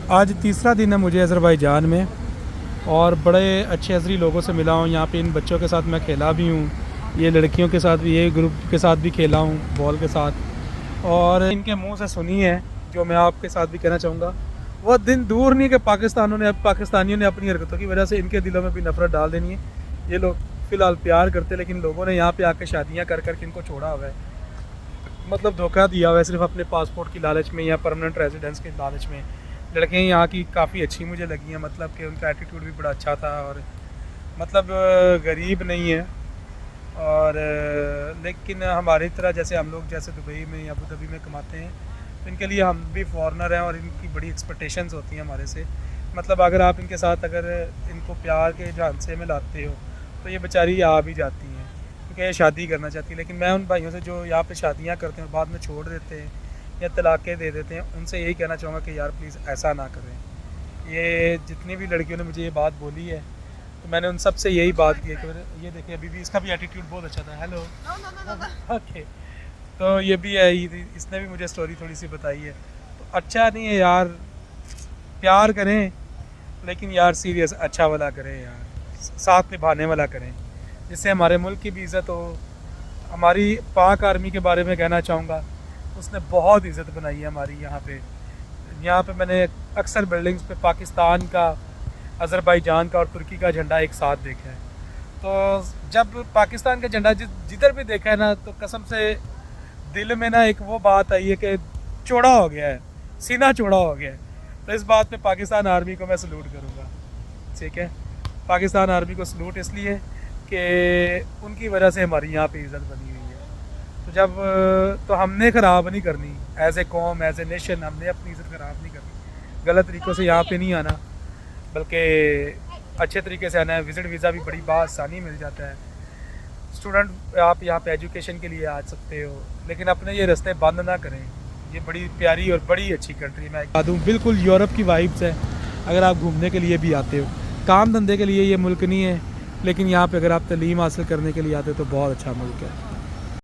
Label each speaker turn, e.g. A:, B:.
A: आज तीसरा दिन है मुझे अज़रबैजान में और बड़े अच्छे अज़री लोगों से मिला हूँ। यहाँ पे इन बच्चों के साथ मैं खेला भी हूँ, ये लड़कियों के साथ भी, ये ग्रुप के साथ भी खेला हूँ बॉल के साथ। और इनके मुंह से सुनी है जो मैं आपके साथ भी कहना चाहूँगा। वह दिन दूर नहीं कि पाकिस्तानियों ने अपनी हरकतों की वजह से इनके दिलों में भी नफ़रत डाल देनी है। ये लोग फ़िलहाल प्यार करते, लेकिन लोगों ने यहाँ पे आके शादियाँ कर कर के इनको छोड़ा हुआ है, मतलब धोखा दिया हुआ है सिर्फ अपने पासपोर्ट की लालच में या परमानेंट रेजिडेंस के लालच में। लड़कियाँ यहाँ की काफ़ी अच्छी मुझे लगी हैं, मतलब कि उनका एटीट्यूड भी बड़ा अच्छा था और मतलब गरीब नहीं है। और लेकिन हमारी तरह जैसे हम लोग जैसे दुबई में या अबू धाबी में कमाते हैं, तो इनके लिए हम भी फॉरेनर हैं और इनकी बड़ी एक्सपेक्टेशंस होती हैं हमारे से। मतलब अगर आप इनके साथ अगर इनको प्यार के झांसे में लाते हो तो ये बेचारी आ भी जाती हैं क्योंकि ये शादी करना चाहती है। लेकिन मैं उन भाइयों से जो यहाँ पे शादियाँ करते हैं और बाद में छोड़ देते हैं या तलाक़ें दे देते हैं, उनसे यही कहना चाहूँगा कि यार प्लीज़ ऐसा ना करें। ये जितनी भी लड़कियों ने मुझे ये बात बोली है तो मैंने उन सब से यही बात की है कि ये देखिए अभी भी इसका भी एटीट्यूड बहुत अच्छा था। हेलो ओके, तो ये भी है, इसने भी मुझे स्टोरी थोड़ी सी बताई है। तो अच्छा नहीं है यार, प्यार करें लेकिन यार सीरियस अच्छा वाला करें यार, साथ निभाने वाला करें, जिससे हमारे मुल्क की भी इज़्ज़त हो। हमारी पाक आर्मी के बारे में कहना चाहूँगा, उसने बहुत इज़्ज़त बनाई है हमारी यहाँ पे। यहाँ पे मैंने अक्सर बिल्डिंग्स पे पाकिस्तान का, अज़रबैजान का और तुर्की का झंडा एक साथ देखा है। तो जब पाकिस्तान का झंडा जिधर भी देखा है ना, तो कसम से दिल में ना एक वो बात आई है कि चौड़ा हो गया है, सीना चौड़ा हो गया है। तो इस बात पे पाकिस्तान आर्मी को मैं सलूट करूँगा, ठीक है। पाकिस्तान आर्मी को सलूट इसलिए कि उनकी वजह से हमारी यहाँ पे इज़्ज़त बनी हुई है। तो जब तो हमने ख़राब नहीं करनी, एज़ ए कौम, एज़ ए नेशन, हमने अपनी इज़्ज़त ख़राब नहीं करनी। गलत तरीक़ों से यहाँ पे नहीं आना, बल्कि अच्छे तरीके से आना है। विज़िट वीज़ा भी बड़ी बासानी मिल जाता है। स्टूडेंट आप यहाँ पे एजुकेशन के लिए आ सकते हो, लेकिन अपने ये रास्ते बंद ना करें। ये बड़ी प्यारी और बड़ी अच्छी कंट्री, मैं बता दूँ बिल्कुल यूरोप की वाइब्स है। अगर आप घूमने के लिए भी आते हो, काम धंधे के लिए ये मुल्क नहीं है, लेकिन यहाँ पे अगर आप तालीम हासिल करने के लिए आते हो तो बहुत अच्छा मुल्क है।